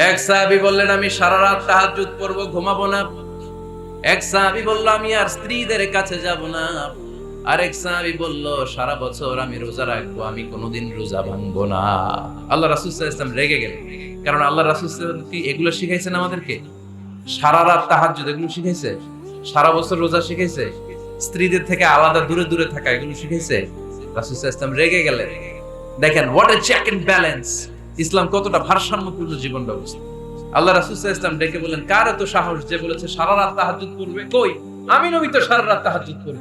এক সাহাবী বললেন, আমি সারা রাত তাহাজ্জুদ পড়বো, ঘুমাবো না। এক সাহাবী বলল, আমি আর স্ত্রীদের কাছে যাব না। আরেক সাহাবী বলল, সারা বছর আমি রোজা রাখবো, আমি কোনোদিন রোজা ভাঙবো না। আল্লাহ রাসূল সাল্লাল্লাহু আলাইহি ওয়াসাল্লাম রেগে গেলেন, কারণ আল্লাহ রাসূল সাল্লাল্লাহু আলাইহি ওয়াসাল্লাম কি এগুলো শিখাইছেন আমাদেরকে? সারা রাত তাহাজ্জুদ এগুলো শিখাইছে? সারা বছর রোজা শিখাইছে? স্ত্রীদের থেকে আলাদা দূরে দূরে থাকা এগুলো শিখাইছে? রাসূল সাল্লাল্লাহু আলাইহি ওয়াসাল্লাম রেগে গেলেন। দেখেন, what a check and balance! Islam কতটা ভারসাম্যপূর্ণ জীবন ব্যবস্থা। আল্লাহ রাসূল সাল্লাল্লাহু আলাইহি ওয়াসাল্লাম ডেকে বলেন, কার এত সাহস যে বলেছে সারা রাত তাহাজ্জুদ করবে? কই, আমি নবী তো সারা রাত তাহাজ্জুদ করি,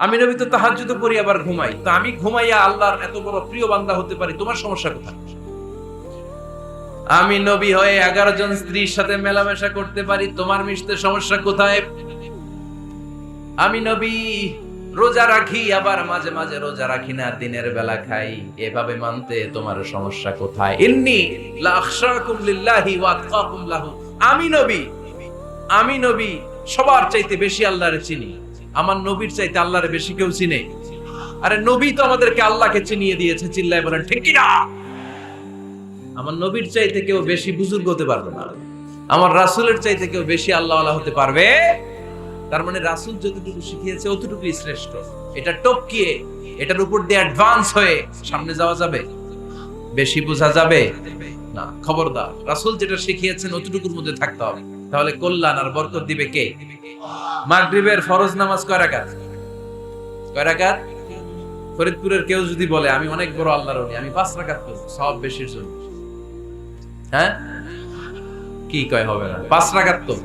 আমি নবী তো তাহাজ্জুদ করি আবার ঘুমাই। তো আমি ঘুমাইয়া আল্লাহর এত বড় প্রিয় বান্দা হতে পারি, তোমার সমস্যা কোথায়? আমি নবী হয়ে 11 জন স্ত্রীর সাথে মেলামেশা করতে পারি, তোমার মিশতে সমস্যা কোথায়? আমি নবী রোজা রাখি, আবার মাঝে মাঝে রোজা রাখি না, দিনের বেলা খাই, এভাবে মানতে তোমার সমস্যা কোথায়? ইন্নী লা আখশাকুম লিল্লাহি ওয়া আতকাকুম লাহু। আমি নবী সবার চাইতে বেশি আল্লাহরে চিনি, আমার নবীর চাইতে আল্লাহরে বেশি কেউ চিনে? আরে নবী তো আমাদেরকে আল্লাহকে চিনিয়ে দিয়েছে, চিল্লায় বলেন ঠিক কি না? আমার নবীর চাইতে কেউ বেশি বুজুর্গ হতে পারবে না, আমার রাসূলের চাইতে কেউ বেশি আল্লাহওয়ালা হতে পারবে? তার মানে রাসূল যতটুকু শিখিয়েছে অতটুকুই শ্রেষ্ঠ। এটা টপকিয়ে, এটার উপর দিয়ে অ্যাডভান্স হয়ে সামনে যাওয়া যাবে? বেশি বোঝা যাবে না। খবরদার, রাসূল যেটা শিখিয়েছেন অতটুকুর মধ্যে থাকতে হবে, তাহলে কল্যাণ আর বরকত দিবে কে? মাগরিবের ফরজ নামাজ কয় রাকাত? কয় রাকাত? ফরিদপুরের কেউ যদি বলে আমি অনেক বড় আল্লাহর ওলি, আমি 5 রাকাত করব, সব বেশির জন্য, হ্যাঁ কি কয়? হবে না। 5 রাকাত তো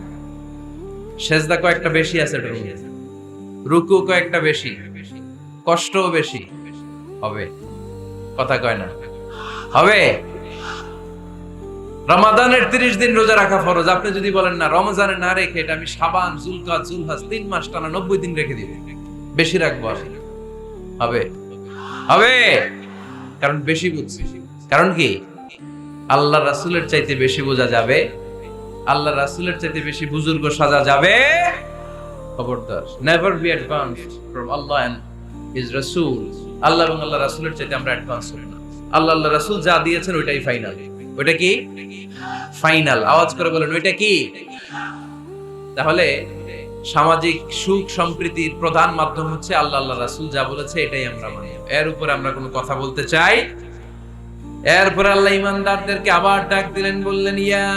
সেজদা কয়েকটা বেশি আছে, এটার মধ্যে রুকু কয়েকটা বেশি, কষ্টও বেশি, হবে? কথা কয় না, হবে? রমাদানের 30 দিন রোজা রাখা ফরজ, আপনি যদি বলেন না রমজানে না রেখে এটা আমি শাবান, যুলকাদ, যুলহজ 3 মাস টানা 90 দিন রেখে দিব, বেশি রাখবো, হবে? হবে, কারণ বেশি বুঝছি। কারণ কি? আল্লাহ রাসূলের চাইতে বেশি বোঝা যাবে, আল্লাহ রাসূলের চাইতে বেশি বুজুর্গ সাজা যাবে। খবরদার, never be advanced from Allah and his রাসূল। আল্লাহ এবং আল্লাহ রাসূলের চাইতে আমরা অ্যাডভান্স হই না। আল্লাহ রাসূল যা দিয়েছেন ওইটাই ফাইনাল। ওইটা কি ফাইনাল? আওয়াজ করে বলেন, ওইটা কি? তাহলে সামাজিক সুখ সম্প্রীতির প্রধান মাধ্যম হচ্ছে আল্লাহ রাসূল যা বলেছে এটাই আমরা মানি। এর উপরে আমরা কোনো কথা বলতে চাই? এরপর আল্লাহ ঈমানদারদেরকে আবার ডাক দিলেন, বললেন, ইয়া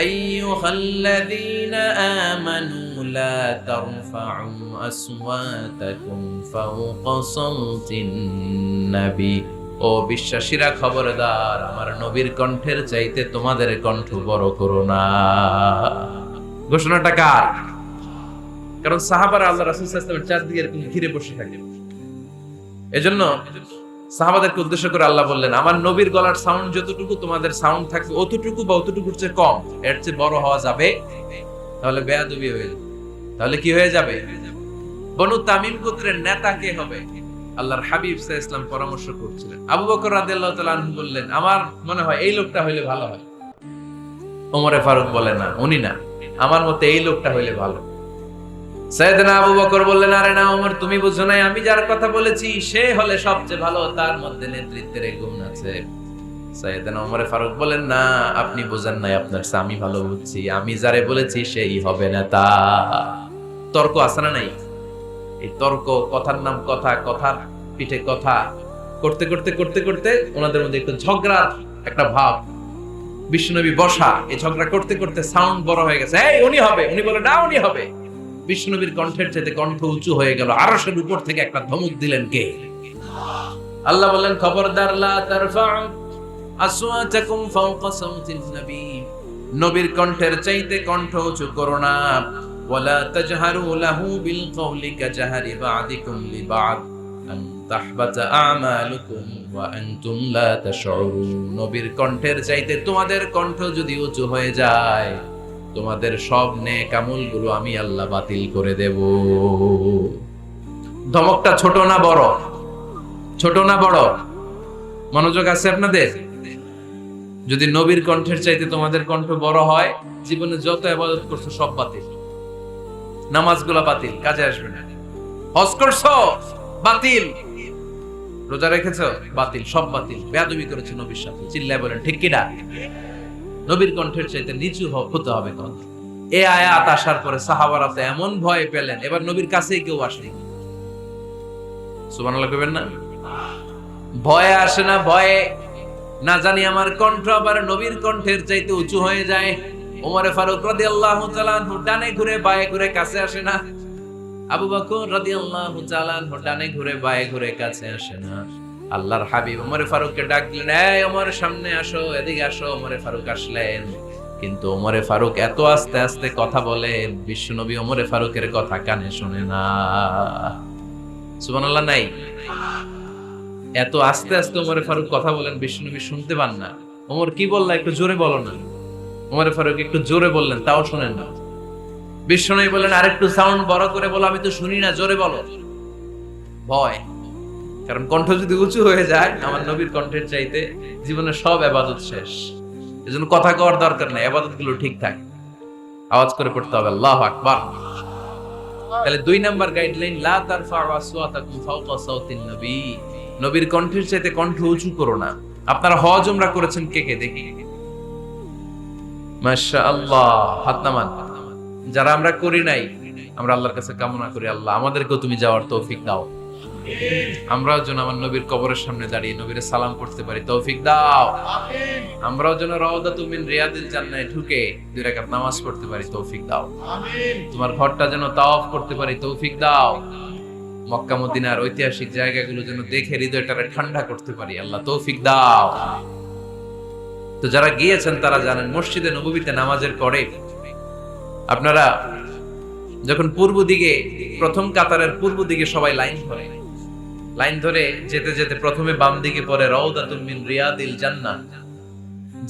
আইয়ুহাল্লাযীনা আমানু লা তারফা'উ আসওয়াতাকুম ফাওকা সাওতিন নবী। ও বিশ্বাসীরা, খবরদার, আমার নবীর কণ্ঠের চাইতে তোমাদের কণ্ঠ বড় করো না। ঘোষণাটা কার? কারণ সাহাবারা আল্লাহ রাসূল সাল্লাল্লাহু আলাইহি ওয়াসাল্লামের চারদিকে এরকম ঘিরে বসে থাকে। এজন্য সাহাবাদেরকে উদ্দেশ্য করে আল্লাহ বললেন, আমার নবীর গলার সাউন্ড যতটুকু তোমাদের সাউন্ড থাকবে অতটুকু বা অতটুকুর চেয়ে কম, এর চেয়ে বড় হওয়া যাবে? তাহলে বেয়াদবি হয়ে যাবে। তাহলে কি হয়ে যাবে? বনু তামিম গোত্রের নেতা কে হবে? আল্লাহর হাবিব সাল্লাল্লাহু আলাইহি ওয়াসাল্লাম পরামর্শ করছিলেন। আবু বকর রাদিয়াল্লাহু তাআলা আনহু বললেন, আমার মনে হয় এই লোকটা হইলে ভালো হয়। ওমরে ফারুক বলে, না, উনি না, আমার মতে এই লোকটা হইলে ভালো। সাইয়েদনা আবু বকর বললেন, আরে না ওমর, তুমি বুঝো নাই, আমি যার কথা বলেছি সে হলে সবচেয়ে ভালো, তার মধ্যে নেতৃত্বের গুণ আছে। সাইয়েদনা ওমর ফারুক বলেন, না, আপনি বুঝেন নাই, আপনার চেয়ে আমি ভালো বুঝছি, আমি যারে বলেছি সেই হবে নেতা। তর্ক আছে না নাই? এই তর্ক, কথার নাম কথা, কথার পিঠে কথা করতে করতে করতে করতে ওনাদের মধ্যে একটু ঝগড়ার একটা ভাব। বিশ্বনবী বসা, এই ঝগড়া করতে করতে সাউন্ড বড় হয়ে গেছে, এই উনি হবে, উনি বলে না উনি হবে। বিশ্বনবীর কণ্ঠের চাইতে কণ্ঠ উঁচু হয়ে গেল, আরশের উপর থেকে একটা ধমক দিলেন কে? আল্লাহ বললেন, খবরদার, লা তারফা'উ আসওয়াতাকুম ফাওকা সাওতিন নবী, নবীর কণ্ঠের চাইতে কণ্ঠ উঁচু করো না। ওয়ালা তাজহারু লাহু বিল কওলি কাজাহরি বা'দিকুম লিবা'দ আন তাহবাতা আমালুকুম ওয়া আনতুম লা তাশউরুন। নবীর কণ্ঠের চাইতে তোমাদের কণ্ঠ যদি উঁচু হয়ে যায়, তোমাদের সব নেক আমলগুলো আমি আল্লাহ বাতিল করে দেব। ধমকটা ছোট না বড়? ছোট না বড়? মনোযোগ আছে আপনাদের? যদি নবীর কণ্ঠের চাইতে তোমাদের কণ্ঠ বড় হয়, জীবনে যত ইবাদত করছো সব বাতিল, নামাজগুলো বাতিল, কাজে আসবে না। হজ করছো, বাতিল। রোজা রেখেছো, বাতিল, সব বাতিল। বেয়াদবি করেছো নবীর সাথে, চিল্লায় বলেন ঠিক কি না? নবীর কণ্ঠের চাইতে নিচু হতে হবে কণ্ঠ। এই আয়াত আসার পরে সাহাবারা তো এমন ভয় পেলেন, এবার নবীর কাছেই কেউ আসেনি। সুবহানাল্লাহ কইবেন না? ভয়ে আসে না, ভয়ে না জানি আমার কণ্ঠ আবার নবীর কণ্ঠের চাইতে উঁচু হয়ে যায়। ওমরে ফারুক রাদিয়াল্লাহু তাআলা আনহু ডানে ঘুরে বায়ে ঘুরে কাছে আসে না। আবু বকর রাদিয়াল্লাহু তাআলা আনহু ডানে ঘুরে বায়ে ঘুরে কাছে আসে না। আল্লাহর হাবিব ওমরে ফারুককে ডাক দিলেন, এই ওমর সামনে আসো, এদিকে আসো। ওমরে ফারুক আসলেন, কিন্তু ওমরে ফারুক এত আস্তে আস্তে কথা বলেন, বিশ্বনবী ওমরে ফারুকের কথা কানে শুনে না। সুবহানাল্লাহ নাই? এত আস্তে আস্তে ওমরে ফারুক কথা বলেন, বিশ্বনবী শুনতে পান না। ওমর কি বললা, একটু জোরে বলো না। ওমরে ফারুক একটু জোরে বললেন, তাও শুনেন না। বিশ্বনবী বললেন, আরেকটু সাউন্ড বড় করে বলো, আমি তো শুনি না, জোরে বলো। ভয়, কারণ কণ্ঠ যদি উঁচু হয়ে যায় আমার নবীর কণ্ঠের চাইতে, জীবনের সব ইবাদত শেষ। এজন্য কথা কওয়ার দরকার নাই, ইবাদত গুলো ঠিক থাকে, আওয়াজ করে পড়তে হবে আল্লাহু আকবার। তাহলে 2 নাম্বার গাইডলাইন, লা তারফাউ আসওয়াতাকুম ফাওকা সাওতিন নবী। নবীর কণ্ঠের চাইতে কণ্ঠ উঁচু করো না। আপনারা হজ উমরা করেছেন কে কে দেখি? মাশাআল্লাহ, হাত নামান। যারা আমরা করি নাই, আমরা আল্লাহর কাছে কামনা করি, আল্লাহ আমাদেরকেও তুমি যাওয়ার তৌফিক দাও। আমরাও যেন আমার নবীর কবরের সামনে দাঁড়িয়ে নবীর সালাম করতে পারি, তৌফিক দাও। আমরাও যেন রাউদাতুম মিন রিয়াদিল জান্নাহে ঢুকে 2 রাকাত নামাজ পড়তে পারি, তৌফিক দাও। তোমার ঘরটা যেন তাওয়াফ করতে পারি, তৌফিক দাও। মক্কা মদিনার ঐতিহাসিক জায়গাগুলো যেন দেখে হৃদয়টারে ঠান্ডা করতে পারি, আল্লাহ তৌফিক দাও। তো যারা গিয়েছেন তারা জানেন, মসজিদে নববীতে নামাজের পরে আপনারা যখন পূর্ব দিকে, প্রথম কাতারের পূর্ব দিকে সবাই লাইন ধরে যেতে যেতে প্রথমে বাম দিকে পড়ে রাউদাতুম মিন রিয়াদিল জান্নাহ,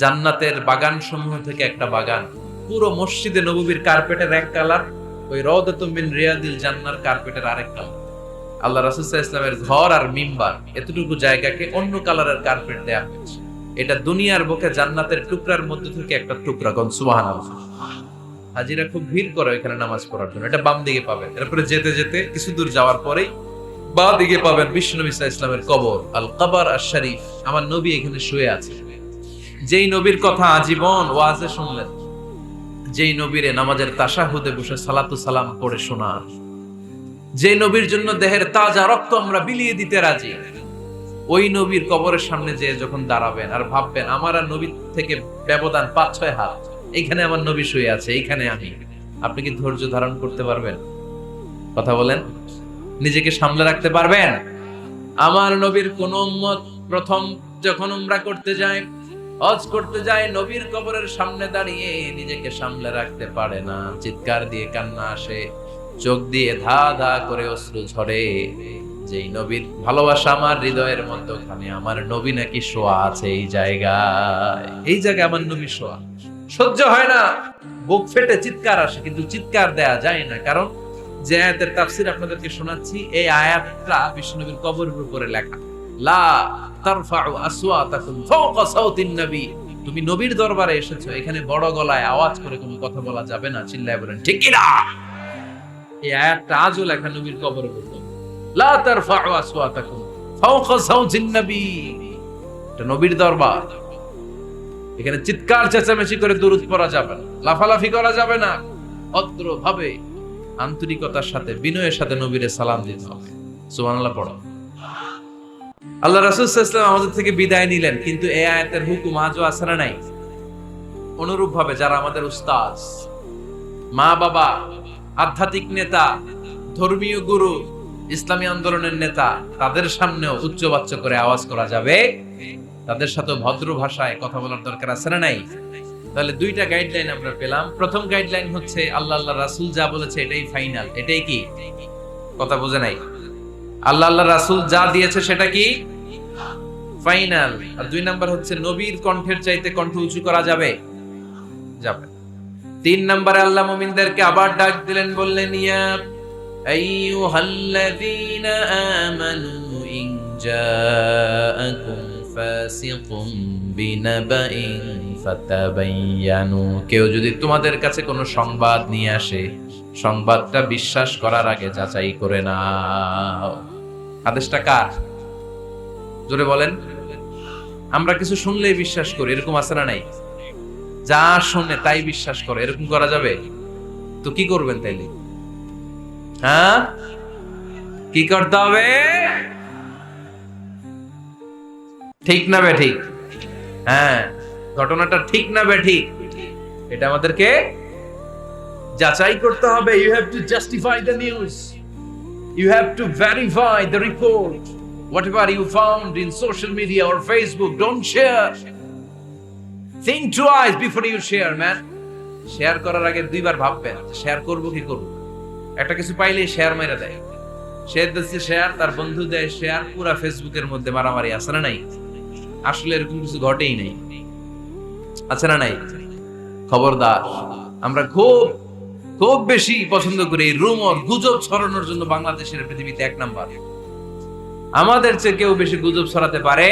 জান্নাতের বাগান সমূহ থেকে একটা বাগান। পুরো মসজিদে নববীর কার্পেটের এক কালার, ওই রাউদাতুম মিন রিয়াদিল জান্নাহর কার্পেটের আরেক কালার। আল্লাহ রাসূল সাল্লাল্লাহু আলাইহি ওয়াসাল্লামের ঘর আর মিম্বার এতটুকু জায়গাকে অন্য কালারের কার্পেট দেয়া হয়েছে। এটা দুনিয়ার বুকে জান্নাতের টুকরার মধ্যে থেকে একটা টুকরা। কোন সুবহানাল্লাহ। হাজিরা খুব ভিড় করে এখানে নামাজ পড়ার জন্য। এটা বাম দিকে পাবেন। এরপরে যেতে যেতে কিছু দূর যাওয়ার পরেই বাঁ দিকে পাবেন বিশ্বনবী সাল্লাল্লাহু আলাইহি ওয়াসাল্লামের কবর, আল কবর আশ-শরীফ। আমার নবী এখানে শুয়ে আছে। যেই নবীর কথা আজীবন ওয়াজে শুনলেন, যেই নবীরে নামাজের তাশাহুদে বসে সালাতু সালাম পড়ে শোনার, যে নবীর জন্য দেহের তাজা রক্ত আমরা বিলিয়ে দিতে রাজি, ওই নবীর কবরের সামনে যে যখন দাঁড়াবেন আর ভাববেন আমার আর নবীর থেকে ব্যবধান 5-6 হাত, এইখানে আমার নবী শুয়ে আছে, এইখানে আমি, আপনি কি ধৈর্য ধারণ করতে পারবেন? কথা বলেন, নিজেকে সামলে রাখতে পারবেন? আমার নবীর কোন উম্মত প্রথম যখন উমরা করতে যায়, হজ করতে যায়, নবীর কবরের সামনে দাঁড়িয়ে নিজেকে সামলে রাখতে পারে না, চিৎকার দিয়ে কান্না আসে, চোখ দিয়ে ধা ধা করে অশ্রু ঝরে। যেই নবীর ভালোবাসা আমার হৃদয়ের মধ্যখানে, আমার নবী নাকি শোয়া আছে এই জায়গায় আমার নবী শোয়া। সহ্য হয় না, বুক ফেটে চিৎকার আসে, কিন্তু চিৎকার দেয়া যায় না। কারণ যে আয়াতের তাফসীর আপনাদেরকে শোনাচ্ছি, এই আয়াতটা বিশ্বনবীর কবরের উপরে লেখা। লা তারফাউ আসওয়াতাকুম ফাওকা সাওতিন নবী। তুমি নবীর দরবারে এসেছো, এখানে বড় গলায় আওয়াজ করে কোনো কথা বলা যাবে না। চিল্লায় বলেন ঠিক কি না? এই আয়াতটা আজও লেখা নবীর কবরের উপরে। লা তারফাউ আসওয়াতাকুম ফাওকা সাওতিন নবী। এটা নবীর দরবার, এখানে চিৎকার চেঁচামেচি করে দুরূদ পড়া যাবে না, লাফালাফি করা যাবে না। ভদ্র ভাবে আন্তরিকতার সাথে বিনয়ের সাথে নবীরে সালাম দিতে হবে। সুবহানাল্লাহ পড়ো। আল্লাহ রাসূল সাল্লাল্লাহু আলাইহি ওয়াসাল্লাম আমাদের থেকে বিদায় নিলেন, কিন্তু এই আয়াতের হুকুম আজও আছে না নাই? অনুরূপ ভাবে যারা আমাদের উস্তাদ, মা বাবা, আধ্যাত্মিক নেতা, ধর্মীয় গুরু, ইসলামী আন্দোলনের নেতা, তাদের সামনেও উচ্চবাচ্য করে আওয়াজ করা যাবে, তাদের সাথে ভদ্র ভাষায় কথা বলার দরকার আছে না নাই? তাহলে 2টা গাইডলাইন আমরা পেলাম। প্রথম গাইডলাইন হচ্ছে আল্লাহ রাসূল যা বলেছে এটাই ফাইনাল। এটাই কি? কথা বুঝে নাই? আল্লাহ রাসূল যা দিয়েছে সেটা কি ফাইনাল। আর 2 নাম্বার হচ্ছে নবীর কণ্ঠের চাইতে কণ্ঠ উঁচু করা যাবে? 3 নম্বরে আল্লাহ মুমিনদেরকে আবার ডাক দিলেন, বললেন ইয়া আইয়ুহাল্লাযীনা আমানু ইন জাআকুম ফাসিকুম বিনাবাইন ফাতাবায়ানু। কেউ যদি তোমাদের কাছে কোনো সংবাদ নিয়ে আসে, সংবাদটা বিশ্বাস করার আগে যাচাই করে নাও। আদেশটা কার? জোরে বলেন। আমরা কিছু শুনলেই বিশ্বাস করি, এরকম আছে না নাই? যা শুনে তাই বিশ্বাস করে, এরকম করা যাবে? তো কি করবেন তাইলে? হ্যাঁ, কি করতে হবে? ঠিক না বে ঠিক? হ্যাঁ, ঘটনাটা ঠিক না বে ঠিক, এটা আমাদেরকে যাচাই করতে হবে। You have to justify the news, you have to verify the report, whatever you found in social media or Facebook, don't share. Think twice before you share, man. Share করার আগে দুইবার ভাববেন শেয়ার করব কি করব। একটা কিছু পাইলে শেয়ার মেরে দেয়, শেয়ার দিচ্ছে শেয়ার, তার বন্ধু দেয় শেয়ার, পুরা ফেসবুকের মধ্যে মারামারি, আছে না নাই? আসলে এরকম কিছু ঘটেই নাই, আছে না নাই? খবরদার, আমরা খুব খুব বেশি পছন্দ করি এই রুমর, গুজব ছড়ানোর জন্য। বাংলাদেশের পৃথিবীতে 1 নাম্বার। আমাদের চেয়ে কেউ বেশি গুজব ছড়াতে পারে